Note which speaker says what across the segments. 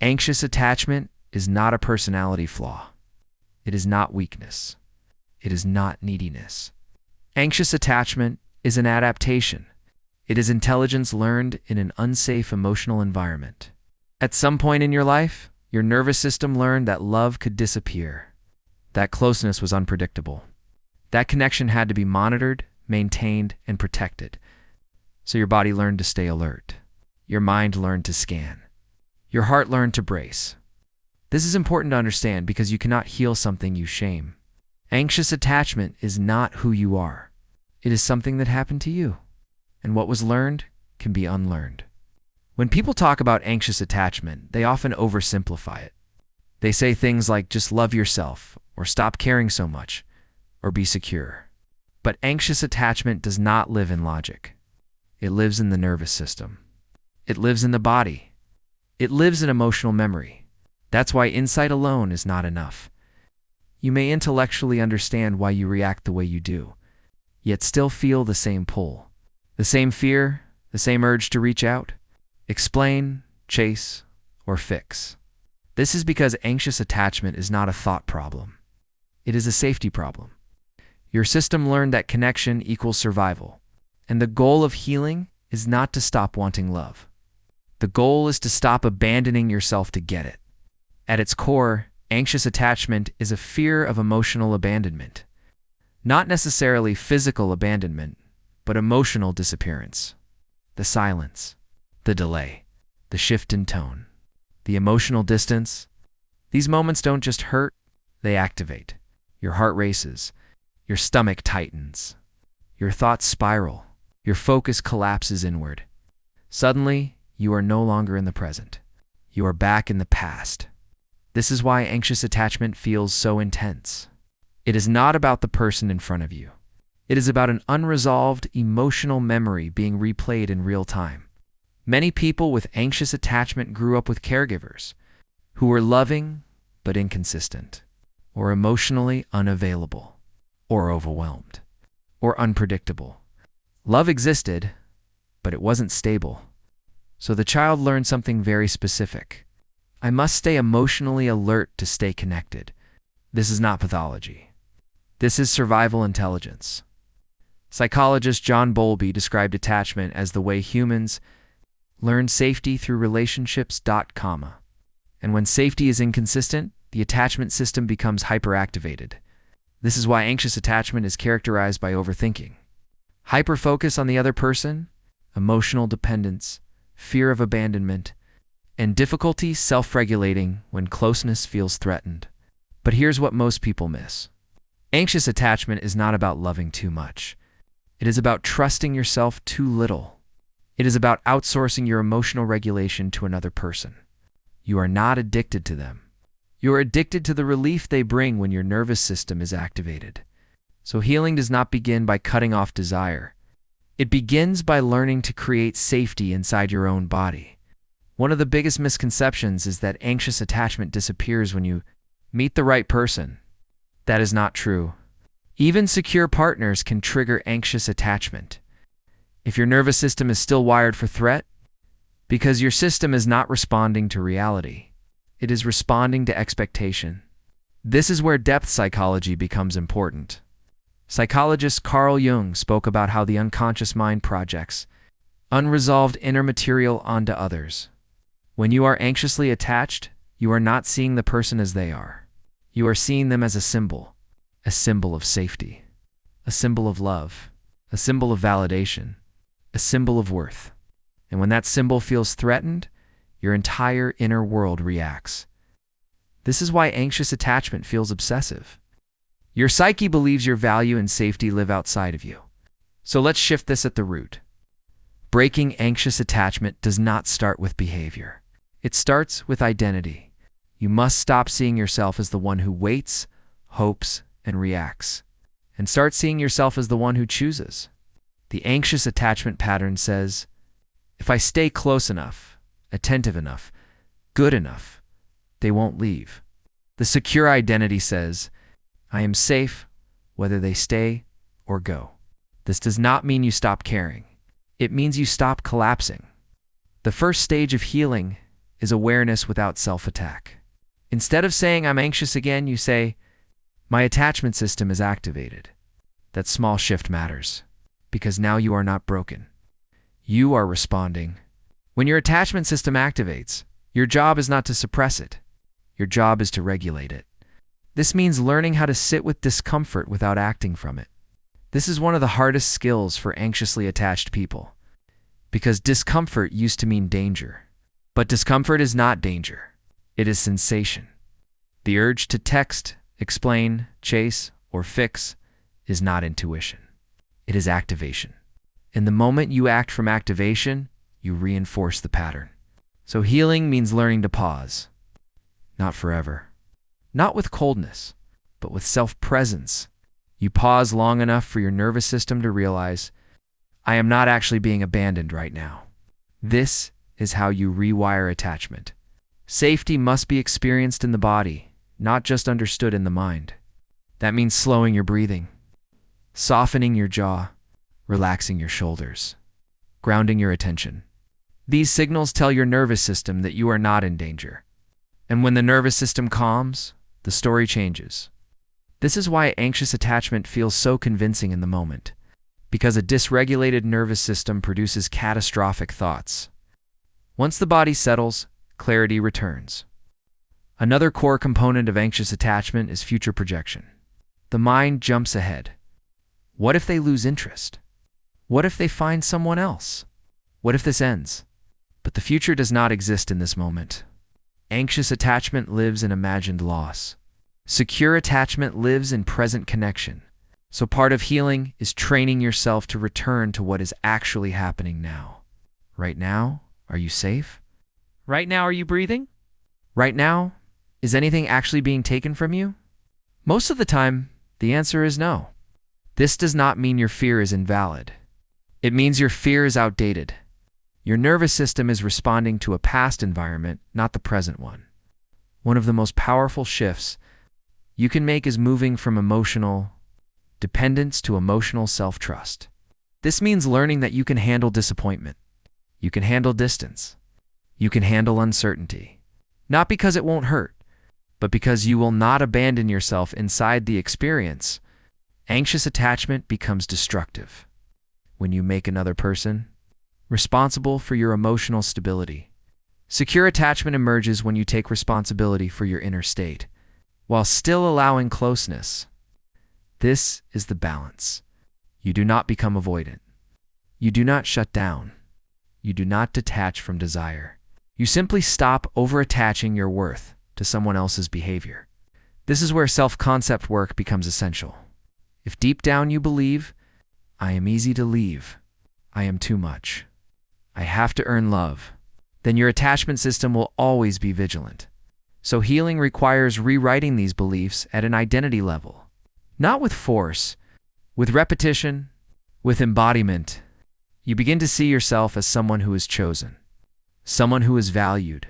Speaker 1: Anxious attachment is not a personality flaw. It is not weakness. It is not neediness. Anxious attachment is an adaptation. It is intelligence learned in an unsafe emotional environment. At some point in your life, your nervous system learned that love could disappear, that closeness was unpredictable. That connection had to be monitored, maintained, and protected. So your body learned to stay alert. Your mind learned to scan. Your heart learned to brace. This is important to understand because you cannot heal something you shame. Anxious attachment is not who you are. It is something that happened to you. And what was learned can be unlearned. When people talk about anxious attachment, they often oversimplify it. They say things like just love yourself, or stop caring so much, or be secure. But anxious attachment does not live in logic. It lives in the nervous system. It lives in the body. It lives in emotional memory. That's why insight alone is not enough. You may intellectually understand why you react the way you do, yet still feel the same pull, the same fear, the same urge to reach out, explain, chase, or fix. This is because anxious attachment is not a thought problem. It is a safety problem. Your system learned that connection equals survival, and the goal of healing is not to stop wanting love. The goal is to stop abandoning yourself to get it. At its core, anxious attachment is a fear of emotional abandonment. Not necessarily physical abandonment, but emotional disappearance. The silence, the delay, the shift in tone, the emotional distance. These moments don't just hurt, they activate. Your heart races, your stomach tightens, your thoughts spiral, your focus collapses inward. Suddenly, you are no longer in the present. You are back in the past. This is why anxious attachment feels so intense. It is not about the person in front of you. It is about an unresolved emotional memory being replayed in real time. Many people with anxious attachment grew up with caregivers who were loving but inconsistent, or emotionally unavailable, or overwhelmed, or unpredictable. Love existed, but it wasn't stable. So the child learned something very specific. I must stay emotionally alert to stay connected. This is not pathology. This is survival intelligence. Psychologist John Bowlby described attachment as the way humans learn safety through relationships. And when safety is inconsistent, the attachment system becomes hyperactivated. This is why anxious attachment is characterized by overthinking, hyperfocus on the other person, emotional dependence, fear of abandonment, and difficulty self-regulating when closeness feels threatened. But here's what most people miss. Anxious attachment is not about loving too much. It is about trusting yourself too little. It is about outsourcing your emotional regulation to another person. You are not addicted to them. You are addicted to the relief they bring when your nervous system is activated. So healing does not begin by cutting off desire. It begins by learning to create safety inside your own body. One of the biggest misconceptions is that anxious attachment disappears when you meet the right person. That is not true. Even secure partners can trigger anxious attachment. If your nervous system is still wired for threat, because your system is not responding to reality, it is responding to expectation. This is where depth psychology becomes important. Psychologist Carl Jung spoke about how the unconscious mind projects unresolved inner material onto others. When you are anxiously attached, you are not seeing the person as they are. You are seeing them as a symbol of safety, a symbol of love, a symbol of validation, a symbol of worth. And when that symbol feels threatened, your entire inner world reacts. This is why anxious attachment feels obsessive. Your psyche believes your value and safety live outside of you. So let's shift this at the root. Breaking anxious attachment does not start with behavior. It starts with identity. You must stop seeing yourself as the one who waits, hopes, and reacts, and start seeing yourself as the one who chooses. The anxious attachment pattern says, if I stay close enough, attentive enough, good enough, they won't leave. The secure identity says, I am safe whether they stay or go. This does not mean you stop caring. It means you stop collapsing. The first stage of healing is awareness without self-attack. Instead of saying, "I'm anxious again," you say, "My attachment system is activated." That small shift matters, because now you are not broken. You are responding. When your attachment system activates, your job is not to suppress it. Your job is to regulate it. This means learning how to sit with discomfort without acting from it. This is one of the hardest skills for anxiously attached people, because discomfort used to mean danger. But discomfort is not danger. It is sensation. The urge to text, explain, chase, or fix is not intuition. It is activation. And the moment you act from activation, you reinforce the pattern. So healing means learning to pause. Not forever. Not with coldness, but with self-presence. You pause long enough for your nervous system to realize, I am not actually being abandoned right now. This is how you rewire attachment. Safety must be experienced in the body, not just understood in the mind. That means slowing your breathing, softening your jaw, relaxing your shoulders, grounding your attention. These signals tell your nervous system that you are not in danger. And when the nervous system calms, the story changes. This is why anxious attachment feels so convincing in the moment, because a dysregulated nervous system produces catastrophic thoughts. Once the body settles, clarity returns. Another core component of anxious attachment is future projection. The mind jumps ahead. What if they lose interest? What if they find someone else? What if this ends? But the future does not exist in this moment. Anxious attachment lives in imagined loss. Secure attachment lives in present connection. So part of healing is training yourself to return to what is actually happening now. Right now, are you safe? Right now, are you breathing? Right now, is anything actually being taken from you? Most of the time, the answer is no. This does not mean your fear is invalid. It means your fear is outdated. Your nervous system is responding to a past environment, not the present one. One of the most powerful shifts you can make is moving from emotional dependence to emotional self-trust. This means learning that you can handle disappointment. You can handle distance. You can handle uncertainty. Not because it won't hurt, but because you will not abandon yourself inside the experience. Anxious attachment becomes destructive when you make another person responsible for your emotional stability. Secure attachment emerges when you take responsibility for your inner state, while still allowing closeness. This is the balance. You do not become avoidant. You do not shut down. You do not detach from desire. You simply stop over-attaching your worth to someone else's behavior. This is where self-concept work becomes essential. If deep down you believe, I am easy to leave, I am too much, I have to earn love, then your attachment system will always be vigilant. So healing requires rewriting these beliefs at an identity level. Not with force, with repetition, with embodiment. You begin to see yourself as someone who is chosen, someone who is valued,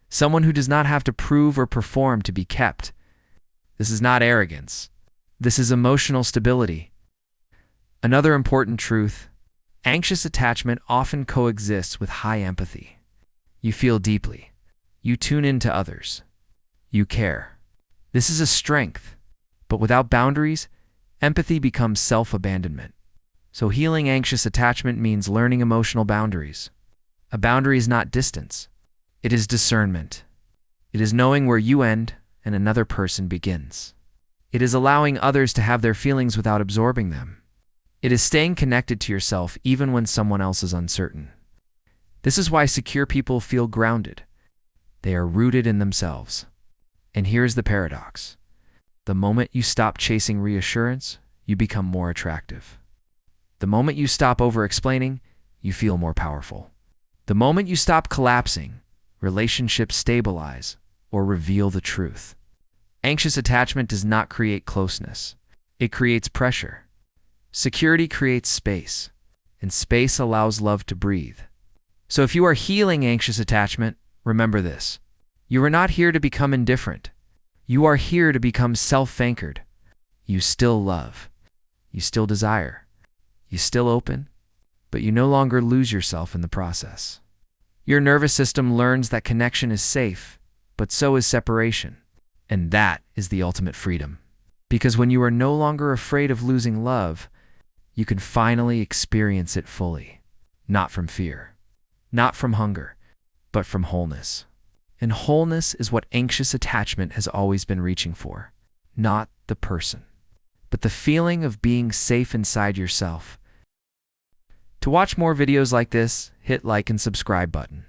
Speaker 1: someone who does not have to prove or perform to be kept. This is not arrogance. This is emotional stability. Another important truth: anxious attachment often coexists with high empathy. You feel deeply. You tune in to others. You care. This is a strength. But without boundaries, empathy becomes self-abandonment. So healing anxious attachment means learning emotional boundaries. A boundary is not distance. It is discernment. It is knowing where you end and another person begins. It is allowing others to have their feelings without absorbing them. It is staying connected to yourself even when someone else is uncertain. This is why secure people feel grounded. They are rooted in themselves. And here's the paradox. The moment you stop chasing reassurance, you become more attractive. The moment you stop over-explaining, you feel more powerful. The moment you stop collapsing, relationships stabilize or reveal the truth. Anxious attachment does not create closeness. It creates pressure. Security creates space, and space allows love to breathe. So if you are healing anxious attachment, remember this. You are not here to become indifferent. You are here to become self-anchored. You still love. You still desire. You still open, but you no longer lose yourself in the process. Your nervous system learns that connection is safe, but so is separation. And that is the ultimate freedom. Because when you are no longer afraid of losing love, you can finally experience it fully. Not from fear, not from hunger, but from wholeness. And wholeness is what anxious attachment has always been reaching for. Not the person, but the feeling of being safe inside yourself. To watch more videos like this, hit like and subscribe button.